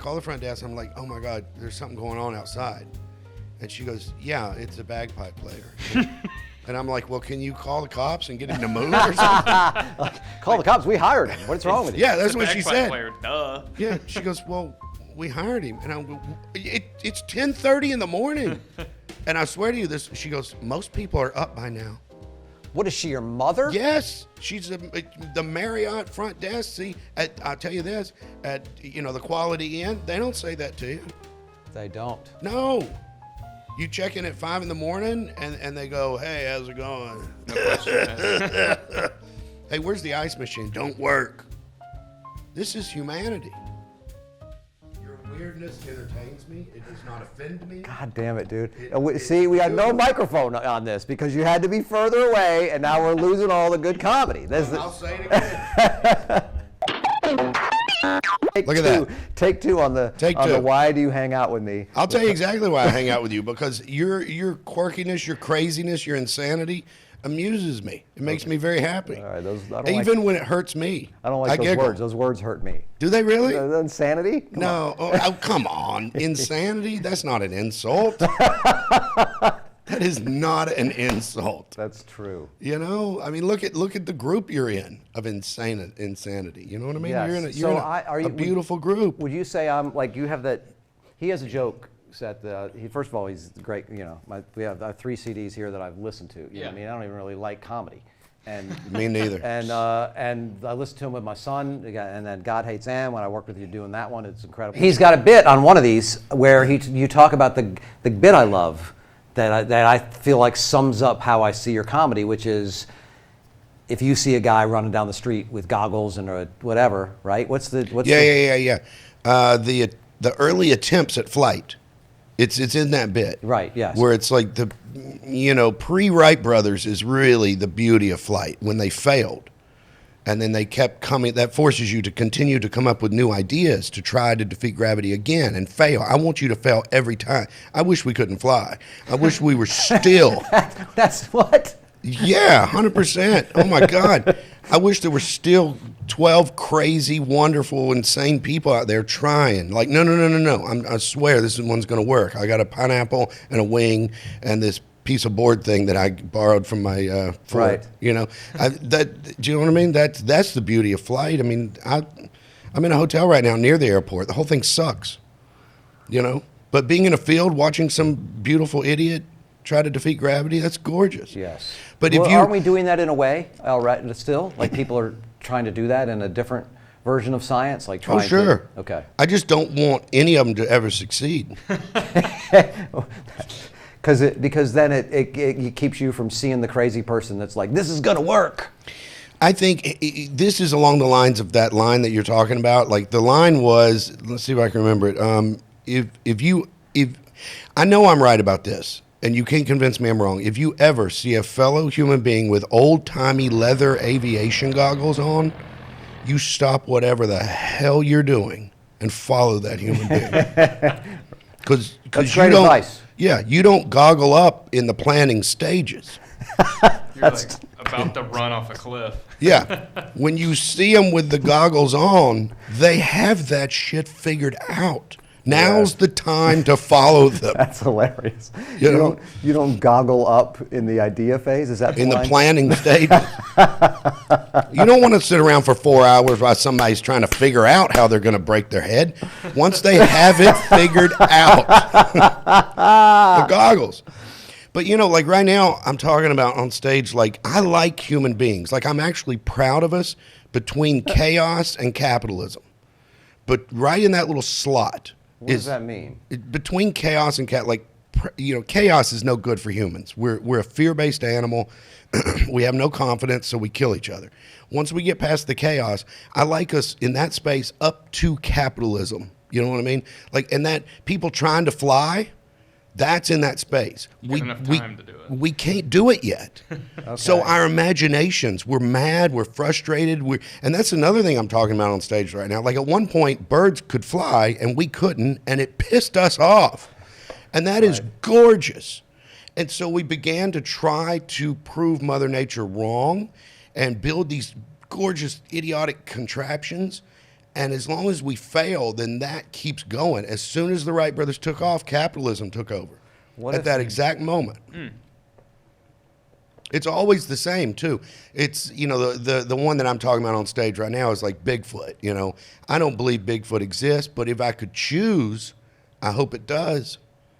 call the front desk. I'm like, oh my God, there's something going on outside. And she goes, yeah, it's a bagpipe player. And I'm like, well, can you call the cops and get him to move or something? Call the cops. We hired him. What's wrong with you? Yeah, that's what she said. Player, duh. Yeah, she goes, well, we hired him. And I'm, it's 10:30 in the morning. And I swear to you, she goes, most people are up by now. What is she, your mother? Yes, she's the Marriott front desk. See, I'll tell you this, at the Quality Inn, they don't say that to you. They don't. No. You check in at 5 in the morning and they go, hey, how's it going? No question. Hey, where's the ice machine? Don't work. This is humanity. Your weirdness entertains me. It does not offend me. God damn it, dude. See, we had no microphone on this because you had to be further away, and now we're losing all the good comedy. I'll say it again. Look at that. Take two on the why do you hang out with me? I'll tell you exactly why I hang out with you, because your quirkiness, your craziness, your insanity amuses me. It makes me very happy. All right, even when it hurts me. I don't like those words. Those words hurt me. Do they really? Insanity? Come on. Oh, come on. Insanity? That's not an insult. That is not an insult. That's true. I mean, look at the group you're in of insanity. You know what I mean? Yes. You're in a beautiful group. Would you say I'm like you have that? He has a joke that first of all, he's great. We have 3 CDs here that I've listened to. You know what I mean? I don't even really like comedy. And me neither. And I listened to him with my son, and then God Hates Ann. When I worked with you doing that one, it's incredible. He's got a bit on one of these where you talk about the bit I love. That I feel like sums up how I see your comedy, which is if you see a guy running down the street with goggles and whatever, right? Yeah. The early attempts at flight, it's in that bit, right? Yes. Where it's like pre-Wright brothers is really the beauty of flight when they failed. And then they kept coming. That forces you to continue to come up with new ideas to try to defeat gravity again and fail. I want you to fail every time. I wish we couldn't fly. I wish we were still. That's what? Yeah, 100%. Oh, my God. I wish there were still 12 crazy, wonderful, insane people out there trying. Like, no. I swear this one's going to work. I got a pineapple and a wing and this piece of board thing that I borrowed from my right. Do you know what I mean? That's the beauty of flight. I mean, I'm in a hotel right now near the airport. The whole thing sucks, But being in a field watching some beautiful idiot try to defeat gravity, that's gorgeous. Yes. But aren't we doing that in a way? All right, still, like people are trying to do that in a different version of science, like trying. Oh, sure. Okay. I just don't want any of them to ever succeed. Because then it keeps you from seeing the crazy person that's like, this is going to work. I think this is along the lines of that line that you're talking about. Like the line was, let's see if I can remember it. If I know I'm right about this, and you can't convince me I'm wrong. If you ever see a fellow human being with old-timey leather aviation goggles on, you stop whatever the hell you're doing and follow that human being. Because great advice. Yeah, you don't goggle up in the planning stages. You're like about to run off a cliff. Yeah. When you see them with the goggles on, they have that shit figured out. Now's the time to follow them. That's hilarious. You don't goggle up in the idea phase? Is that in the planning stage? You don't want to sit around for 4 hours while somebody's trying to figure out how they're going to break their head. Once they have it figured out, the goggles. But like right now, I'm talking about on stage, like I like human beings. Like I'm actually proud of us between chaos and capitalism. But right in that little slot. What does that mean? Between chaos and chaos is no good for humans. We're a fear-based animal. We have no confidence, so we kill each other. Once we get past the chaos, I like us in that space up to capitalism. You know what I mean? Like, and that people trying to fly, that's in that space. You have enough time to do it. We can't do it yet. Okay. So our imaginations, we're mad, we're frustrated, and that's another thing I'm talking about on stage right now. Like at one point, birds could fly and we couldn't, and it pissed us off. And that is gorgeous. And so we began to try to prove Mother Nature wrong and build these gorgeous, idiotic contraptions. And as long as we fail, then that keeps going. As soon as the Wright brothers took off, capitalism took over. At that exact moment. It's always the same too. It's, you know, the one that I'm talking about on stage right now is like Bigfoot. You know, I don't believe Bigfoot exists, but if I could choose, I hope it does.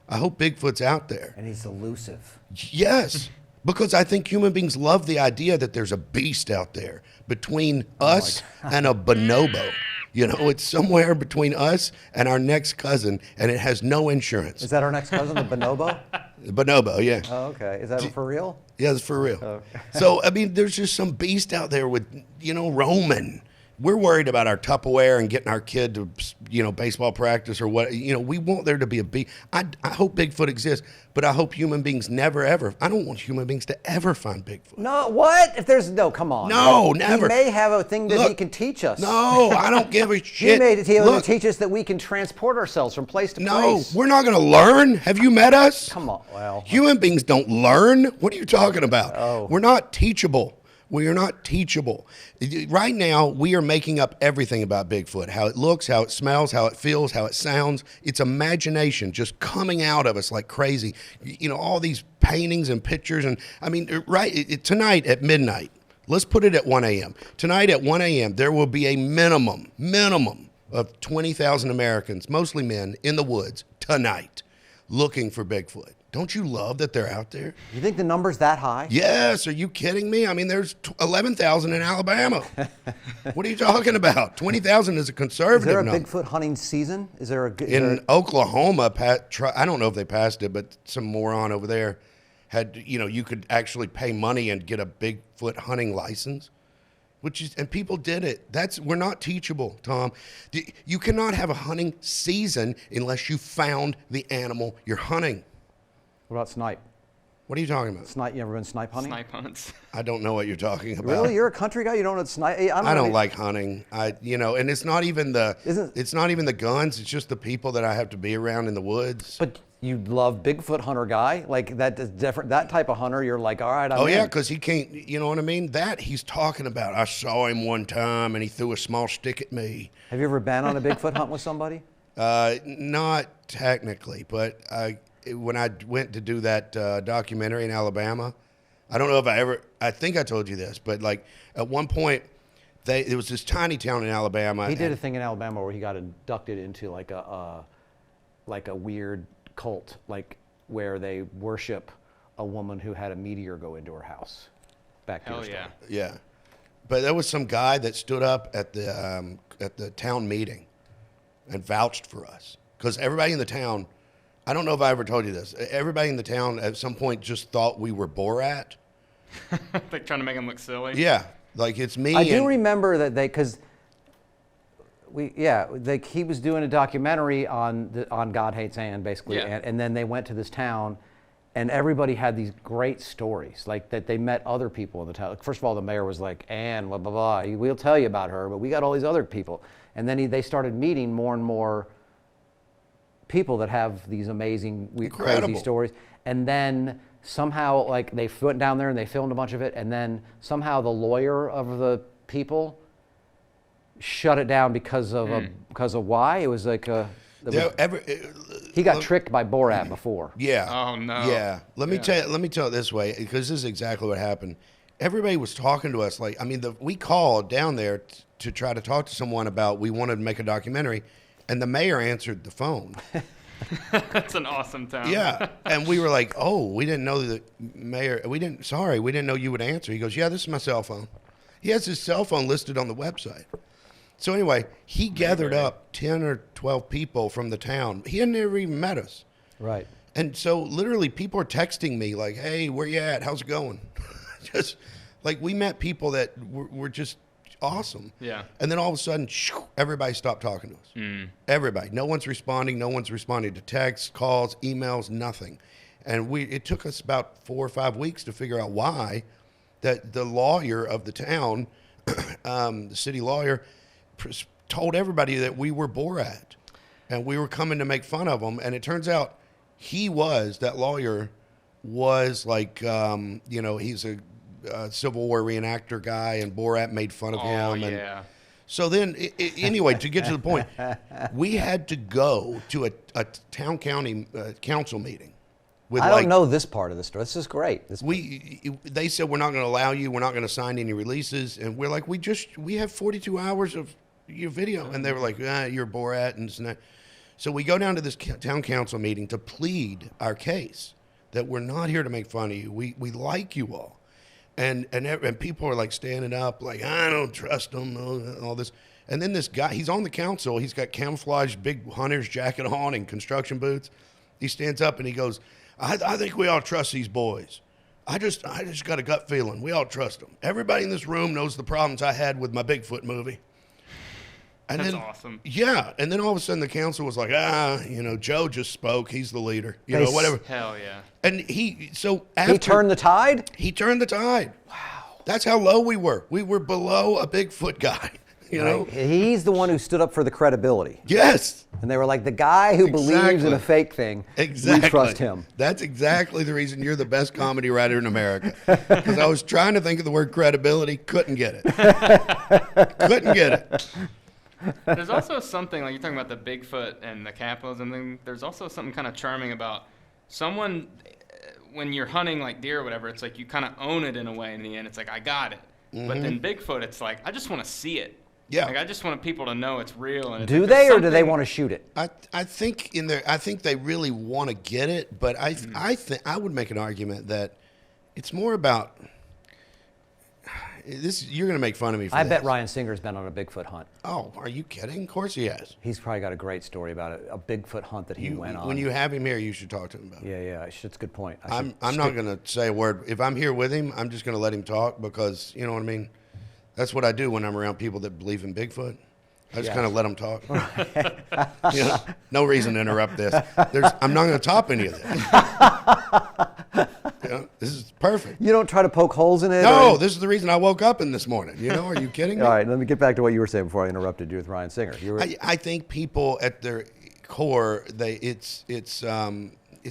I hope Bigfoot's out there. And he's elusive. Yes, because I think human beings love the idea that there's a beast out there between us and a bonobo. You know, it's somewhere between us and our next cousin, and it has no insurance. Is that our next cousin, the bonobo? Bonobo, yeah. Oh, okay. Is that for real? Yeah, it's for real. Okay. So, I mean, there's just some beast out there with, you know, roaming. We're worried about our Tupperware and getting our kid to, you know, baseball practice or what. You know, we want there to be a beast. I hope Bigfoot exists, but I hope human beings never, ever. I don't want human beings to ever find Bigfoot. No, what? If there's no, come on. No, never. He may have a thing that he Look, can teach us. No, I don't give a shit. He may be able to Look, teach us that we can transport ourselves from place to no, place. we're not going to learn. Have you met us? Come on. Well, Human beings don't learn. What are you talking about? Oh. We're not teachable. We are not teachable. Right now, we are making up everything about Bigfoot. How it looks, how it smells, how it feels, how it sounds. It's imagination just coming out of us like crazy. You know, all these paintings and pictures. And I mean, tonight at midnight, let's put it at 1 a.m. Tonight at 1 a.m., there will be a minimum of 20,000 Americans, mostly men, in the woods tonight looking for Bigfoot. Don't you love that they're out there? you think the number's that high? Yes. Are you kidding me? I mean, there's 11,000 in Alabama. What are you talking about? 20,000 is a Is conservative there a number. Bigfoot hunting season? Is there a In Oklahoma, I don't know if they passed it, but some moron over there had, you know, you could actually pay money and get a Bigfoot hunting license. And people did it. We're not teachable, Tom. You cannot have a hunting season unless you found the animal you're hunting. What about snipe? What are you talking about? Snipe? You ever been snipe hunting? Snipe hunts. I don't know what you're talking about. Really? You're a country guy? You don't know snipe? I don't like hunting. And it's not even it's not even the guns. It's just the people that I have to be around in the woods. But you love Bigfoot hunter guy? Like that is different. That type of hunter, you're like, all right, I'm in. Yeah, because he can't. You know what I mean? That he's talking about. I saw him one time, and he threw a small stick at me. Have you ever been on a Bigfoot hunt with somebody? Not technically, but when I went to do that documentary in Alabama, I don't know if I think I told you this, but like at one point, there was this tiny town in Alabama. He did a thing in Alabama where he got inducted into like a weird cult, like where they worship a woman who had a meteor go into her house. Back to Hell your story. yeah. Yeah, but there was some guy that stood up at the town meeting and vouched for us because everybody in the town. I don't know if I ever told you this. Everybody in the town at some point just thought we were Borat. Like trying to make him look silly. Yeah, like it's me. I do remember that because he was doing a documentary on God Hates Ann, basically, Yeah. and then they went to this town, and everybody had these great stories, like that they met other people in the town. Like, first of all, the mayor was like, Ann, blah, blah, blah, we'll tell you about her, but we got all these other people. And then they started meeting more and more people that have these amazing, crazy stories. And then somehow, like, they went down there and they filmed a bunch of it, and then somehow the lawyer of the people shut it down because of why? It was like he got tricked by Borat before. Yeah. Oh, no. Yeah. Let me tell it this way, because this is exactly what happened. Everybody was talking to us like, I mean, we called down there to try to talk to someone about we wanted to make a documentary, and the mayor answered the phone. That's an awesome town. Yeah. And we were like, oh, we didn't know the mayor. We didn't know you would answer. He goes, yeah, this is my cell phone. He has his cell phone listed on the website. So anyway, he gathered up 10 or 12 people from the town. He had never even met us. Right. And so literally people are texting me like, hey, where you at? How's it going? Just like we met people that were just awesome. Yeah. And then all of a sudden, everybody stopped talking to us. Everybody. No one's responding. No one's responding to texts, calls, emails, nothing. And it took us about 4 or 5 weeks to figure out why that the lawyer of the town, the city lawyer, told everybody that we were Borat and we were coming to make fun of him. And it turns out that lawyer was like, he's a Civil War reenactor guy, and Borat made fun of him. Yeah. And So then, anyway, to get to the point, we had to go to a town county council meeting. With I don't know this part of the story. This is great. They said, we're not going to allow you. We're not going to sign any releases. And we're like, we have 42 hours of your video. And they were like, you're Borat and this and that. So we go down to this town council meeting to plead our case that we're not here to make fun of you. We like you all. And people are like standing up, like, I don't trust them, all this. And then this guy, he's on the council. He's got camouflage, big hunter's jacket on and construction boots. He stands up and he goes, I think we all trust these boys. I just got a gut feeling. We all trust them. Everybody in this room knows the problems I had with my Bigfoot movie. And That's then, awesome. Yeah. And then all of a sudden the council was like, Joe just spoke. He's the leader. Whatever. Hell yeah. And he turned the tide? He turned the tide. Wow. That's how low we were. We were below a Bigfoot guy. You know? He's the one who stood up for the credibility. Yes. And they were like, the guy who believes in a fake thing, exactly. we trust him. That's exactly the reason you're the best comedy writer in America. Because I was trying to think of the word credibility, couldn't get it. Couldn't get it. There's also something, like you're talking about the Bigfoot and the capitalism thing, there's also something kind of charming about someone, when you're hunting like deer or whatever, it's like you kind of own it in a way in the end. It's like, I got it. Mm-hmm. But then Bigfoot, it's like, I just want to see it. Yeah. Like I just want people to know it's real. And do they, or do they want to shoot it? I think they really want to get it, but I think I would make an argument that it's more about this. You're going to make fun of me for I this. bet Ryan Singer's been on a Bigfoot hunt. Oh, are you kidding? Of course he has. He's probably got a great story about it, a Bigfoot hunt that he went on. When you have him here, you should talk to him about it. Yeah, it's a good point. I'm not going to say a word. If I'm here with him, I'm just going to let him talk because, you know what I mean? That's what I do when I'm around people that believe in Bigfoot. I just kind of let them talk. No reason to interrupt this. I'm not going to top any of this. This is perfect. You don't try to poke holes in it? No, this is the reason I woke up in this morning. Are you kidding me? All right, let me get back to what you were saying before I interrupted you with Ryan Singer. I think people at their core, it's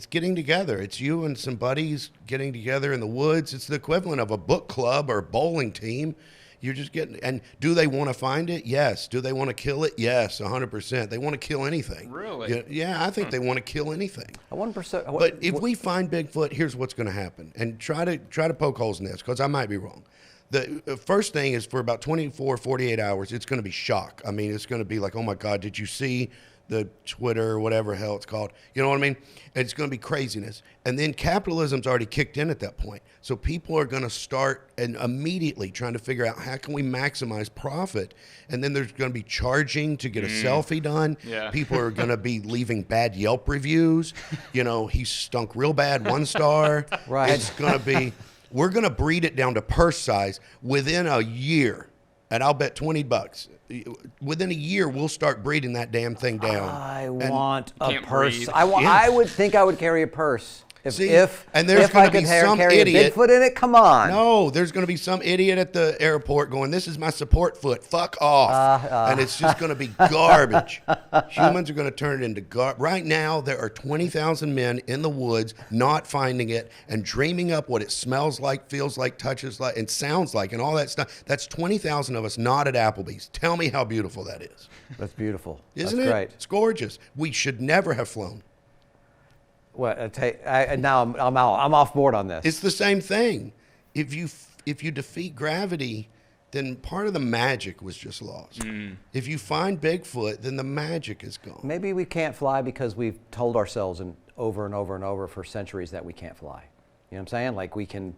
getting together. It's you and some buddies getting together in the woods. It's the equivalent of a book club or bowling team. You're just getting, and do they want to find it? Yes. Do they want to kill it? Yes, 100%. They want to kill anything. Really? Yeah, I think they want to kill anything. 1%. But if we find Bigfoot, here's what's going to happen. And try to poke holes in this, because I might be wrong. The first thing is for about 24, 48 hours, it's going to be shock. I mean, it's going to be like, oh my God, did you see the Twitter or whatever hell it's called? You know what I mean? And it's going to be craziness. And then capitalism's already kicked in at that point. So people are going to start and immediately trying to figure out how can we maximize profit. And then there's going to be charging to get a selfie done. Yeah. People are going to be leaving bad Yelp reviews. He stunk real bad, 1 star. Right. It's going to be, we're going to breed it down to purse size within a year. And I'll bet $20. Within a year, we'll start breeding that damn thing down. I want a Can't purse. breathe. I would think I would carry a purse. If there's I gonna could be some carry idiot. a Bigfoot in it, come on. No, there's going to be some idiot at the airport going, this is my support foot, fuck off. And it's just going to be garbage. Humans are going to turn it into garbage. Right now, there are 20,000 men in the woods not finding it and dreaming up what it smells like, feels like, touches like, and sounds like, and all that stuff. That's 20,000 of us not at Applebee's. Tell me how beautiful that is. That's beautiful. Isn't That's it? Great. It's gorgeous. We should never have flown. Now I'm out. I'm off board on this. It's the same thing. If you defeat gravity, then part of the magic was just lost. If you find Bigfoot, then the magic is gone. Maybe we can't fly because we've told ourselves over and over and over for centuries that we can't fly. You know what I'm saying? Like You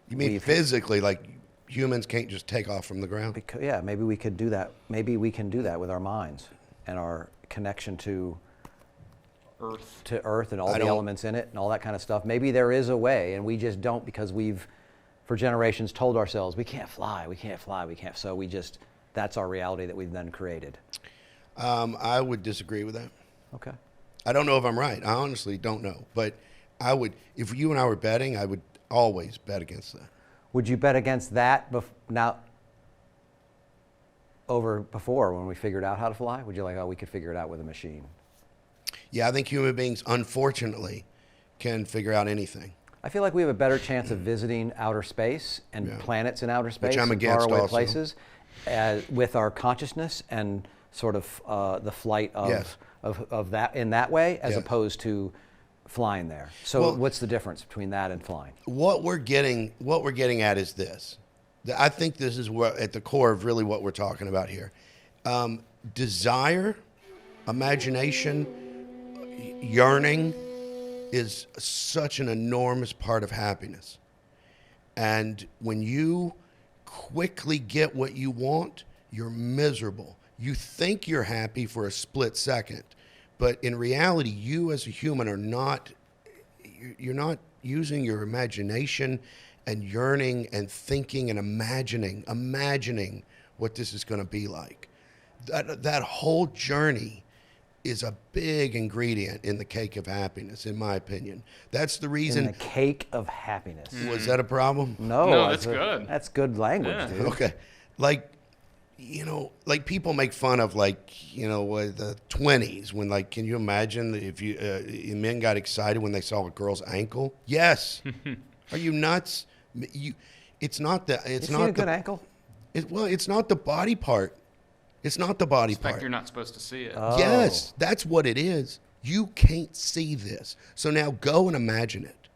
mean physically, like humans can't just take off from the ground? Maybe we could do that. Maybe we can do that with our minds and our connection to Earth and all the elements in it and all that kind of stuff. Maybe there is a way, and we just don't because we've, for generations, told ourselves we can't fly. So that's our reality that we've then created. I would disagree with that. Okay. I don't know if I'm right. I honestly don't know. But I would, if you and I were betting, I would always bet against that. Would you bet against that before when we figured out how to fly? Would you we could figure it out with a machine? Yeah, I think human beings, unfortunately, can figure out anything. I feel like we have a better chance of visiting outer space and planets in outer space, Which I'm against faraway also. places, with our consciousness and sort of the flight of, Yes. of that in that way, as Yes. opposed to flying there. So Well, what's the difference between that and flying? What we're getting at is this. I think this is at the core of really what we're talking about here. Desire, imagination, yearning is such an enormous part of happiness. And when you quickly get what you want, you're miserable. You think you're happy for a split second, but in reality, you as a human are not, you're not using your imagination and yearning and thinking and imagining what this is going to be like. That whole journey is a big ingredient in the cake of happiness, in my opinion. That's the reason. In the cake of happiness. Was that a problem? No, that's good. That's good language, Yeah. dude. Okay. Like, like people make fun of the 20s when, like, can you imagine if men got excited when they saw a girl's ankle? Yes. Are you nuts? It's not the. It's You not seen a good ankle? It's not the body part. It's not the body It's like part. you're not supposed to see it. Yes, that's what it is. You can't see this. So now go and imagine it.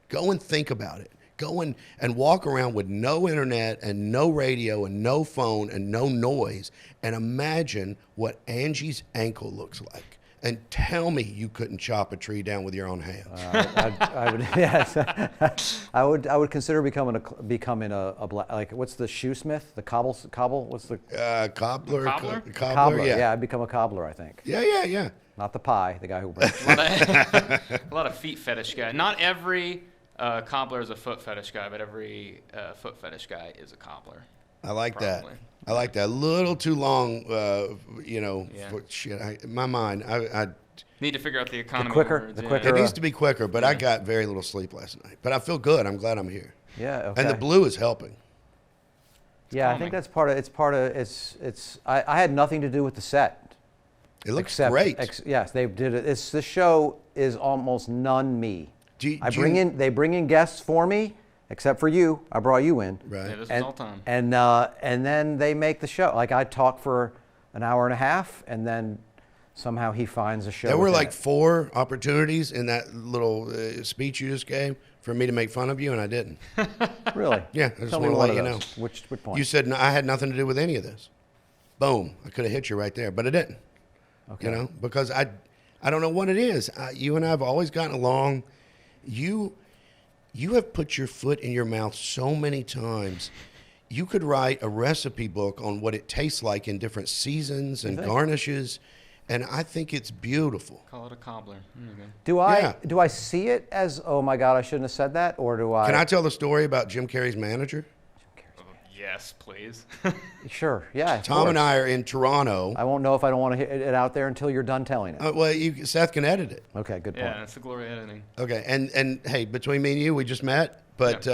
Go and think about it. Go and walk around with no internet and no radio and no phone and no noise and imagine what Angie's ankle looks like. And tell me you couldn't chop a tree down with your own hands. I would, yes. I would consider becoming a like, what's the shoesmith? The cobble? What's the Cobbler? Cobbler? Cobbler, yeah. I'd become a cobbler, I think. Yeah. Not the pie, the guy who breaks. A lot of feet fetish guy. Not every cobbler is a foot fetish guy, but every foot fetish guy is a cobbler. I like Probably. that. I like that. A little too long, Yeah. for shit. In my mind, I Need to figure out the economy. quicker- words, the yeah. quicker- it needs to be quicker, but I got very little sleep last night. But I feel good. I'm glad I'm here. Yeah, okay. And the blue is helping. Yeah, I calming. think that's part of, it's, I had nothing to do with the set. It looks Except- great. Yes, they did it. This show is almost none me. They bring in guests for me, except for you. I brought you in. Right. Yeah, this And, is all time. and then they make the show. Like, I talk for an hour and a half, and then somehow he finds a show. There were within like it. 4 opportunities in that little speech you just gave for me to make fun of you, and I didn't. Really? Yeah, I just Tell me want to one let of you know. those. Which point? You said no, I had nothing to do with any of this. Boom. I could have hit you right there, but I didn't. Okay. Because I don't know what it is. You and I have always gotten along. You have put your foot in your mouth so many times. You could write a recipe book on what it tastes like in different seasons and garnishes, and I think it's beautiful. Call it a cobbler. There you go. Do I see it as, oh my God, I shouldn't have said that, or do I? Can I tell the story about Jim Carrey's manager? Yes, please. Sure. Yeah. of Tom and course. I are in Toronto. I won't know if I don't want to hit it out there until you're done telling it. Seth can edit it. Okay. Good point. Yeah, it's the glory of editing. Okay, and hey, between me and you, we just met. But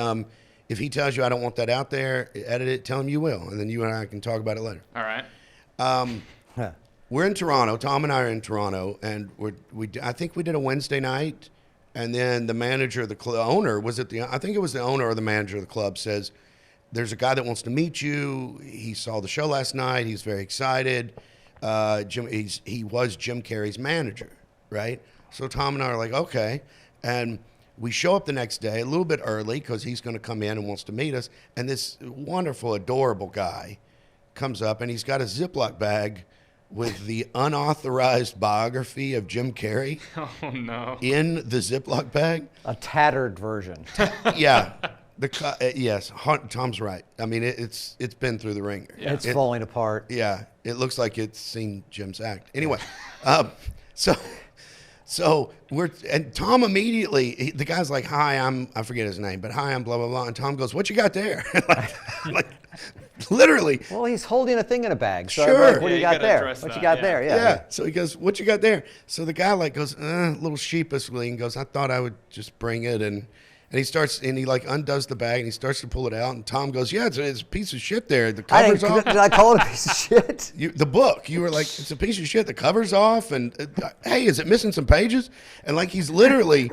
if he tells you I don't want that out there, edit it. Tell him you will, and then you and I can talk about it later. All right. We're in Toronto. Tom and I are in Toronto, and I think we did a Wednesday night, and then the manager of the owner I think it was the owner or the manager of the club says, "There's a guy that wants to meet you. He saw the show last night. He's very excited. He was Jim Carrey's manager, right?" So Tom and I are like, okay, and we show up the next day a little bit early because he's going to come in and wants to meet us, and this wonderful, adorable guy comes up, and he's got a Ziploc bag with the unauthorized biography of Jim Carrey Oh no. in the Ziploc bag. A tattered version. Yeah. Yes, Tom's right. I mean, it's been through the ringer. Yeah. It's falling apart. Yeah, it looks like it's seen Jim's act. Anyway, so and Tom immediately, the guy's like, "Hi, I forget his name, but hi, I'm blah blah blah." And Tom goes, "What you got there?" like, literally. Well, he's holding a thing in a bag. So Sure. I'm like, what do Yeah, you you got gotta there? address What you that, got yeah. there? Yeah. So he goes, "What you got there?" So the guy like goes a little sheepishly and goes, "I thought I would just bring it." And he starts and he like undoes the bag and he starts to pull it out. And Tom goes, "Yeah, it's a piece of shit there. The cover's off." Did I call it a piece of shit? The book, you were like, "It's a piece of shit. The cover's off." And hey, is it missing some pages? And like he's literally,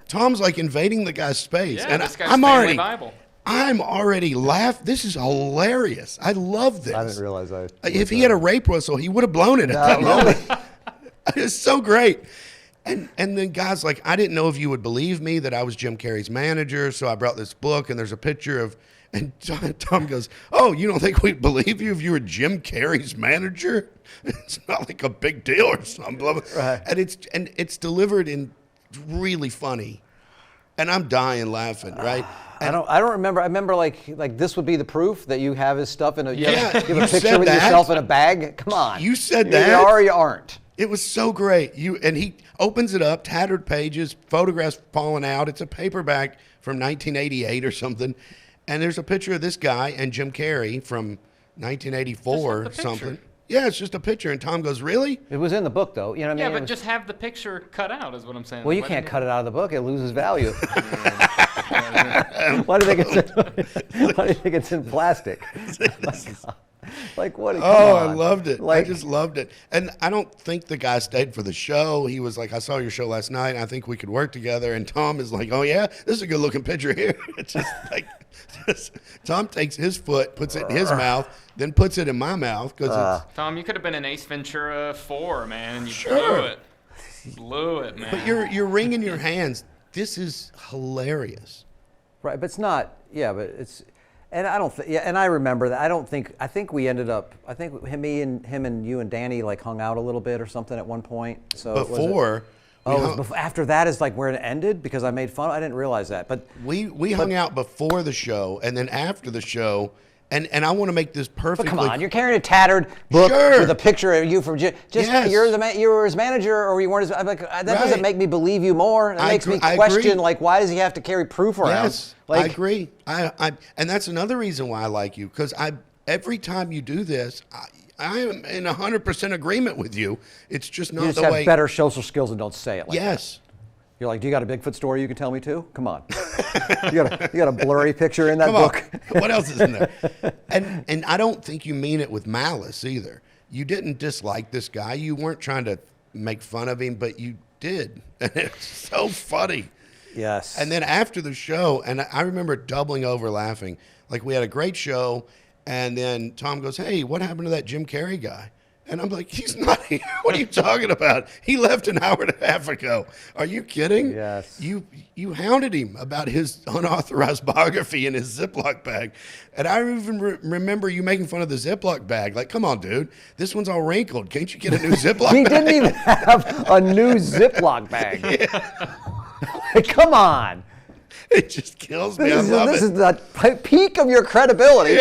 Tom's like invading the guy's space. Yeah, and this guy's I'm family already, Bible. I'm already laughing. This is hilarious. I love this. I didn't realize that. If he had a rape whistle, he would have blown it at that moment. It's so great. And then guys like, I didn't know if you would believe me that I was Jim Carrey's manager, so I brought this book, and there's a picture of, and Tom goes, oh, you don't think we'd believe you if you were Jim Carrey's manager? It's not like a big deal or something. Blah, blah. Right. And it's delivered in really funny. And I'm dying laughing, right? I don't remember. I remember like this would be the proof that you have his stuff in a you have a you picture said with that. yourself in a bag. Come on. You said You that. are or you aren't. It was so great. And he opens it up, tattered pages, photographs falling out. It's a paperback from 1988 or something. And there's a picture of this guy and Jim Carrey from 1984 or Just something. picture. Yeah, it's just a picture. And Tom goes, really? It was in the book though. You know what I Yeah, mean? but just have the picture cut out is what I'm saying. Well, you Why can't didn't cut it out of the book. It loses value. Why do you think it's in plastic? Like what? Come I on. loved it. Like, I just loved it. And I don't think the guy stayed for the show. He was like, I saw your show last night, and I think we could work together. And Tom is like, oh, yeah? This is a good-looking picture here. It's just like, Tom takes his foot, puts it in his mouth, then puts it in my mouth. Because Tom, you could have been in Ace Ventura 4, man, and you Sure. blew it. Blew it, man. But you're wringing your hands. This is hilarious. right, but it's not. Yeah, but it's. And I don't think. Yeah, and I remember that. I think we ended up. I think him and you and Danny like hung out a little bit or something at one point. So was it- Before, Oh, it was before, after that is like where it ended because I made fun. I didn't realize that. But we hung out before the show, and then after the show, and I want to make this perfectly. come on, you're carrying a tattered book Sure. with a picture of you from just Yes. you were his manager or you weren't his. I'm like, that doesn't Right. make me believe you more. That makes me I question agree. like why does he have to carry proof around? Yes, Like, I agree. I and that's another reason why I like you, because every time you do this, I am in 100% agreement with you. It's just not You just the have way. better social skills and don't say it like that. Yes. You're like, do you got a Bigfoot story you can tell me too? Come on. you got a blurry picture in that Come on. book. What else is in there? And I don't think you mean it with malice either. You didn't dislike this guy. You weren't trying to make fun of him, but you did. And it's so funny. Yes. And then after the show, and I remember doubling over laughing. Like, we had a great show, and then Tom goes, hey, what happened to that Jim Carrey guy? And I'm like, he's not here. What are you talking about? He left an hour and a half ago. Are you kidding? Yes. You hounded him about his unauthorized biography in his Ziploc bag. And I even remember you making fun of the Ziploc bag. Like, come on, dude. This one's all wrinkled. Can't you get a new Ziploc he bag? didn't even have a new Ziploc bag. Like, come on. It just kills me. This I love is it. the peak of your credibility.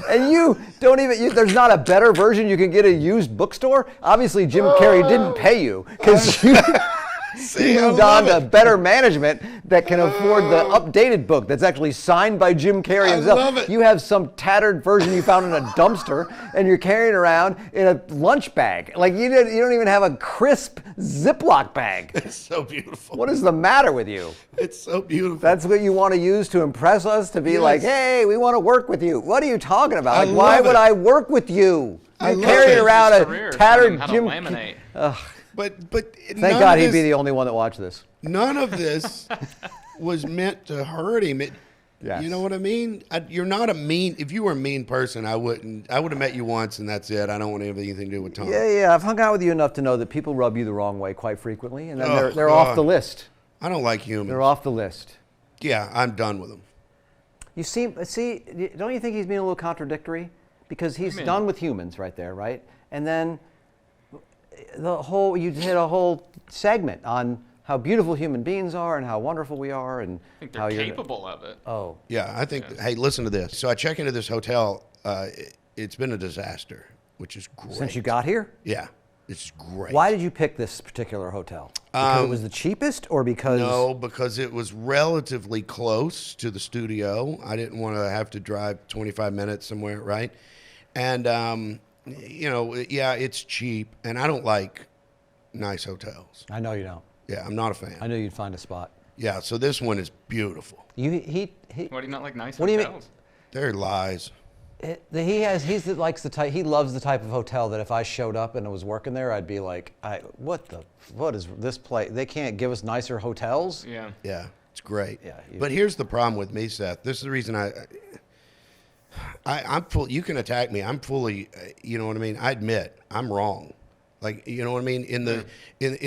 And you don't even, there's not a better version you can get at a used bookstore? Obviously, Jim Carrey didn't pay you because you See, I moved on love to it. better management that can afford the updated book that's actually signed by Jim Carrey I himself. love it. You have some tattered version you found in a dumpster and you're carrying around in a lunch bag. Like you don't even have a crisp Ziploc bag. It's so beautiful. What is the matter with you? It's so beautiful. That's what you want to use to impress us, to be Yes. like, hey, we want to work with you. What are you talking about? I Like, why love would it. I work with you? I You're love carrying it. around His a career is tattered learning how to Jim. laminate. But Thank none God of he'd this, be the only one that watched this. none of this was meant to hurt him. Yes. You know what I mean? You're not a mean. If you were a mean person, I would have met you once, and that's it. I don't want to have anything to do with Tom. Yeah, I've hung out with you enough to know that people rub you the wrong way quite frequently, and then Oh, they're off God. the list. I don't like humans. They're off the list. Yeah, I'm done with them. You see, don't you think he's being a little contradictory? Because he's mean? done with humans right there, right? And then you did a whole segment on how beautiful human beings are and how wonderful we are and I think how they're you're capable of it. Oh, Yeah, I think. Hey, listen to this. So I check into this hotel. It's been a disaster, which is great. since you got here? Yeah, it's great. Why did you pick this particular hotel? Because it was the cheapest or because No, because it was relatively close to the studio. I didn't want to have to drive 25 minutes somewhere, right? And, yeah, it's cheap, and I don't like nice hotels. I know you don't. Yeah, I'm not a fan. I knew you'd find a spot. Yeah, so this one is beautiful. He Why do you not like nice What do you mean? hotels? They're lies. he loves the type of hotel that if I showed up and I was working there, I'd be like, what is this place? They can't give us nicer hotels. Yeah. Yeah. It's great. Yeah, But here's the problem with me, Seth. This is the reason I'm full. You can attack me. I'm fully, you know what I mean? I admit I'm wrong. Like, you know what I mean? In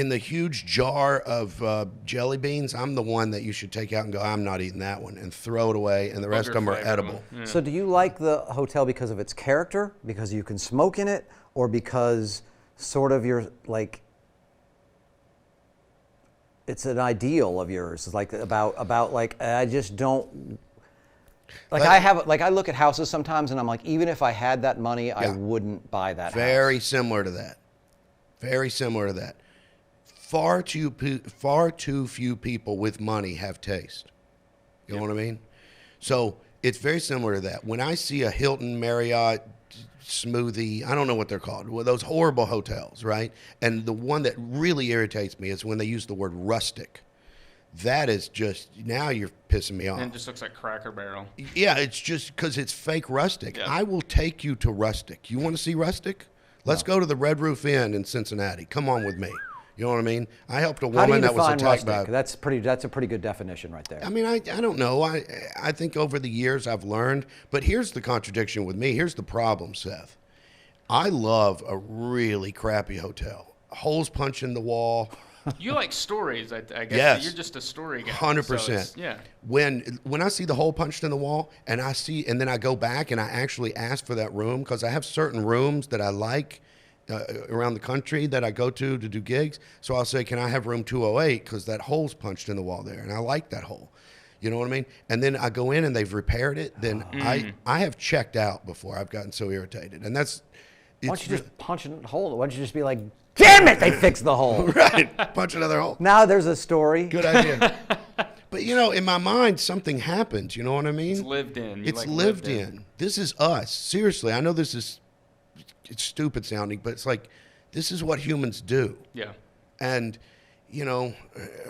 the huge jar of jelly beans, I'm the one that you should take out and go, I'm not eating that one, and throw it away, and the rest of them are edible. Yeah. So do you like the hotel because of its character, because you can smoke in it, or because sort of you're like, it's an ideal of yours? It's like about like, I just don't, like I look at houses sometimes and I'm like, even if I had that money, I wouldn't buy that house. Very similar to that. Very similar to that. Far too few people with money have taste. You know what I mean? So it's very similar to that. When I see a Hilton, Marriott, smoothie, I don't know what they're called, well, those horrible hotels, right? And the one that really irritates me is when they use the word rustic. That is just, now you're pissing me off. And it just looks like Cracker Barrel. Yeah, it's just because it's fake rustic. Yeah. I will take you to rustic. You want to see rustic? Let's go to the Red Roof Inn in Cincinnati. Come on with me. You know what I mean? I helped a How do you woman that was define attacked rustic? by. That's a pretty good definition right there. I mean, I don't know. I think over the years I've learned. But here's the contradiction with me. Here's the problem, Seth. I love a really crappy hotel. Holes punched in the wall. You like stories, I guess. Yes. You're just a story guy. 100%. So yeah. When I see the hole punched in the wall, and then I go back and I actually ask for that room, because I have certain rooms that I like around the country that I go to do gigs. So I'll say, can I have room 208, because that hole's punched in the wall there, and I like that hole. You know what I mean? And then I go in and they've repaired it. Then I have checked out before I've gotten so irritated, and that's. Why don't you just punch a hole? Why don't you just be like, damn it, they fixed the hole. Right, punch another hole. Now there's a story. Good idea. But, you know, in my mind, something happened. You know what I mean? It's lived in. It's lived in. This is us. Seriously, I know it's stupid sounding, but it's like, this is what humans do. Yeah. And, you know,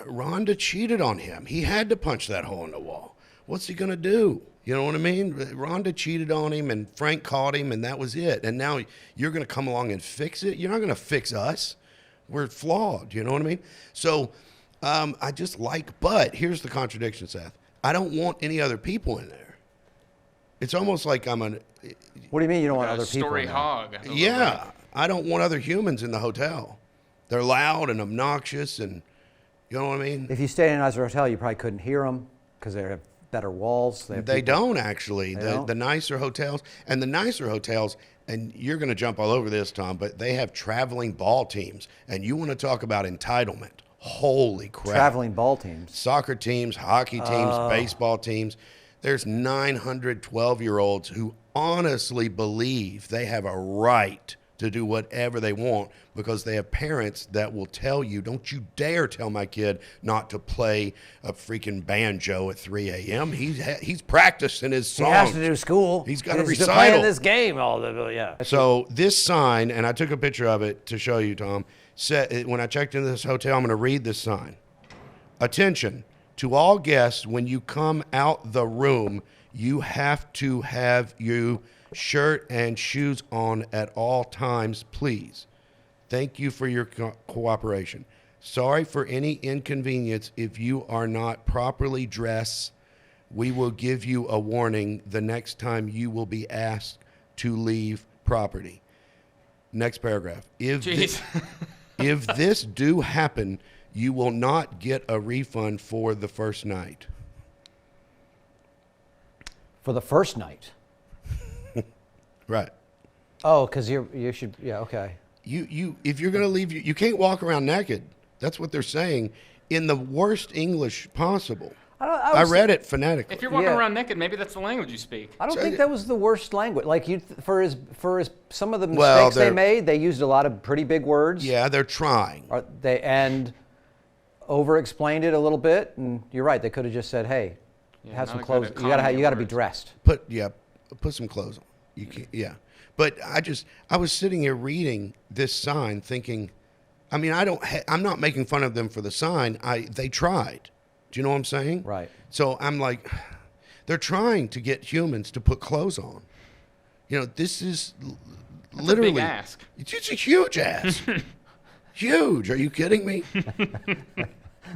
Rhonda cheated on him. He had to punch that hole in the wall. What's he going to do? You know what I mean? Rhonda cheated on him, and Frank caught him, and that was it. And now you're going to come along and fix it? You're not going to fix us. We're flawed. You know what I mean? So I just but here's the contradiction, Seth. I don't want any other people in there. It's almost like I'm an... What do you mean you don't want A other people? story in there? hog. Yeah. I don't want other humans in the hotel. They're loud and obnoxious, and you know what I mean? If you stayed in a nicer hotel, you probably couldn't hear them because they have better walls. They don't actually. don't? The nicer hotels, and you're going to jump all over this, Tom, but they have traveling ball teams, and you want to talk about entitlement. Holy crap. Traveling ball teams. Soccer teams, hockey teams, baseball teams. There's 900 12-year-olds who honestly believe they have a right to do whatever they want because they have parents that will tell you, don't you dare tell my kid not to play a freaking banjo at 3 a.m. He's practicing his songs. He has to do school. He's got to He's recital. playing this game all the yeah. So this sign, and I took a picture of it to show you, Tom, said, when I checked into this hotel, I'm going to read this sign. Attention, to all guests, when you come out the room, you have to have your shirt and shoes on at all times, please. Thank you for your cooperation. Sorry for any inconvenience if you are not properly dressed. We will give you a warning the next time you will be asked to leave property. Next paragraph. If this do happen, you will not get a refund for the first night. For the first night. Right. Oh, because you should, yeah, okay. You if you're going to leave, you can't walk around naked. That's what they're saying in the worst English possible. I read it phonetically. If you're walking around naked, maybe that's the language you speak. I don't think that was the worst language. Like for some of the mistakes they made, they used a lot of pretty big words. Yeah, they're trying. And over-explained it a little bit. And you're right. They could have just said, "Hey, have some clothes. You got to be dressed." Put some clothes on. You can't. Yeah. But I was sitting here reading this sign, thinking, I mean, I'm not making fun of them for the sign. They tried. Do you know what I'm saying? Right. So I'm like, they're trying to get humans to put clothes on. You know, this is literally a big ask. It's a huge ask. Huge. Are you kidding me?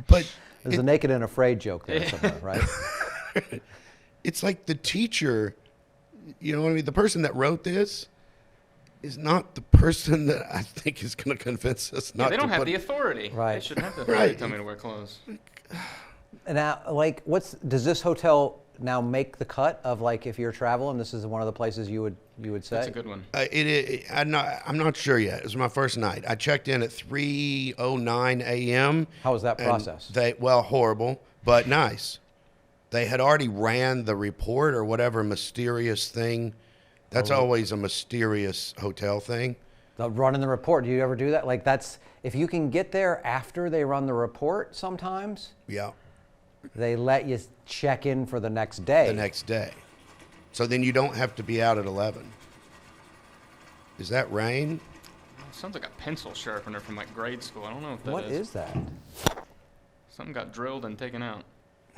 But There's a naked and afraid joke there somewhere, right? it's like the teacher, you know what I mean? The person that wrote this is not the person that I think is going to convince us not to. They don't have put, the authority. Right. They shouldn't have the authority to Right. tell me to wear clothes. Now, like, does this hotel now make the cut of, like, if you're traveling, this is one of the places you would say? That's a good one. I'm not sure yet. It was my first night. I checked in at 3:09 a.m. How was that and process? Horrible, but nice. They had already ran the report or whatever mysterious thing. That's always a mysterious hotel thing. Running the report. Do you ever do that? Like, that's if you can get there after they run the report. Sometimes Yeah, they let you check in for the next day. the next day. So then you don't have to be out at 11. Is that rain? Sounds like a pencil sharpener from like grade school. I don't know what that What is that? Something got drilled and taken out.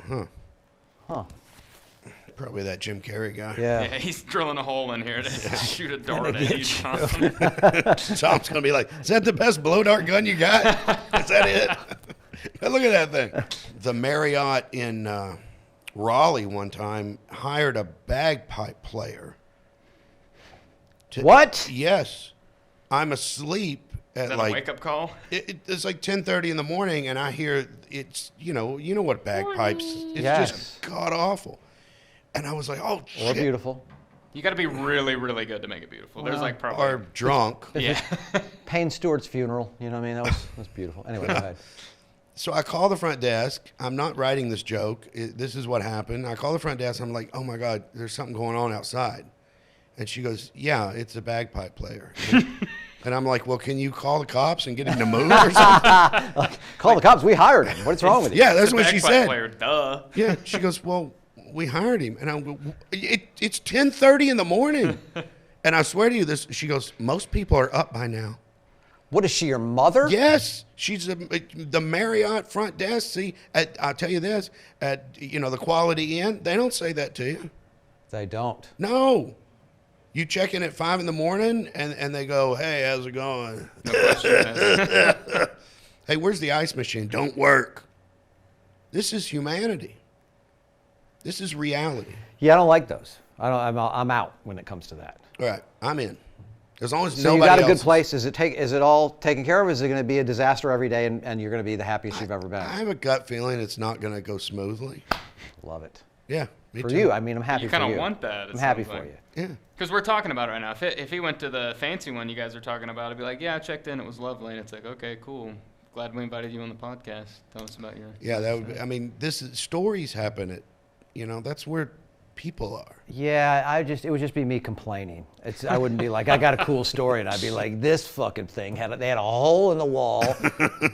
Huh? Probably that Jim Carrey guy. Yeah. Yeah, he's drilling a hole in here to shoot a dart at you. Tom's gonna be like, "Is that the best blow dart gun you got? Is that it?" Look at that thing. The Marriott in Raleigh one time hired a bagpipe player. What? Yes, I'm asleep at Is that like a wake-up call? it's like 10:30 in the morning, and I hear it's you know what bagpipes. It's Yes. just god awful, and I was like, "Oh Or shit!" beautiful. You got to be really, really good to make it beautiful. There's like probably. Or drunk. Yeah. Payne Stewart's funeral. You know what I mean? That was beautiful. Anyway, go ahead. So I call the front desk. I'm not writing this joke. This is what happened. I call the front desk. I'm like, "Oh my God, there's something going on outside." And she goes, "Yeah, it's a bagpipe player." And I'm like, "Well, can you call the cops and get him to move or something?" Call the cops. We hired him. What's wrong with you? Yeah, that's It's a what she bagpipe said. Player, duh. Yeah, she goes, "Well, we hired him." And I go, it's 10:30 in the morning. And I swear to you, she goes, "Most people are up by now." What is she, your mother? Yes, she's the Marriott front desk. See, I'll tell you this, at the Quality Inn, they don't say that to you. They don't. No. You check in at 5 in the morning, and they go, "Hey, how's it going? No question asked. Hey, where's the ice machine? Don't work." This is humanity. This is reality. Yeah, I don't like those. I'm out when it comes to that. All right, I'm in. As long as So nobody you got a else good place. Is it all taken care of? Is it going to be a disaster every day, and you're going to be the happiest you've ever been? I have a gut feeling it's not going to go smoothly. Love it. Yeah, me For too. you, I mean, I'm happy You for you. kind of want that. I'm happy for you. Yeah. Because we're talking about it right now. If he went to the fancy one you guys are talking about, I'd be like, "Yeah, I checked in. It was lovely." And it's like, "Okay, cool. Glad we invited you on the podcast. Tell us about your." Yeah, that would be, I mean, stories happen at, that's where people are. Yeah, it would just be me complaining. I wouldn't be like, I got a cool story, and I'd be like, this fucking thing they had a hole in the wall.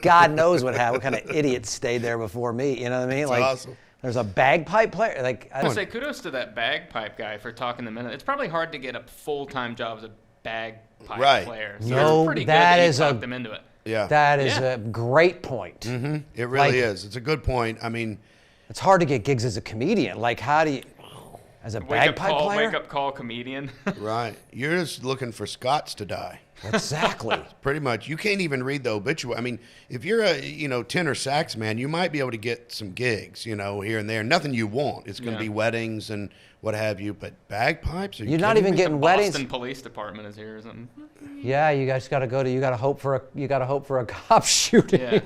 God knows what kind of idiots stayed there before me. You know what I mean? That's Like, awesome. there's a bagpipe player. Like, I I don't would say kudos to that bagpipe guy for talking the minute. It's probably hard to get a full-time job as a bagpipe Right. player. So No, it's pretty that good that is you a- talked them into it. Yeah. That is Yeah. a great point. It really like- is. It's a good point. I mean, It's hard to get gigs as a comedian. Like, how do you, as a bagpipe player? Wake up call comedian. right. You're just looking for Scots to die. Exactly. Pretty much. You can't even read the obituary. I mean, if you're a tenor sax man, you might be able to get some gigs, here and there. Nothing you want. It's going to Yeah. be weddings and what have you. But bagpipes? Are you You're not kidding even me? getting weddings. Boston Police Department is here or something. Yeah, you guys got to go to. You got to hope for a cop shooting. Yeah.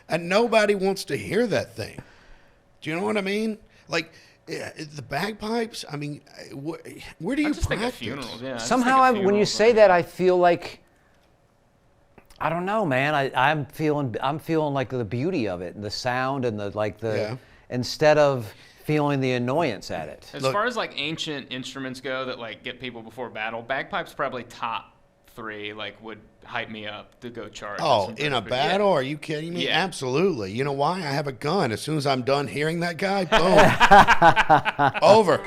And nobody wants to hear that thing. Do you know what I mean? Like, the bagpipes, I mean, where do I you just think of practice? funerals. Yeah. I just Somehow, think of when you funerals, say that, I feel like I don't know, man. I'm feeling like the beauty of it, and the sound, and Yeah. instead of feeling the annoyance at it. As Look- far as like ancient instruments go that like get people before battle, bagpipes probably top 3 like would hype me up to go charge. Oh, in a battle? Are you kidding me? Yeah. Absolutely. You know why? I have a gun. As soon as I'm done hearing that guy, boom. Over.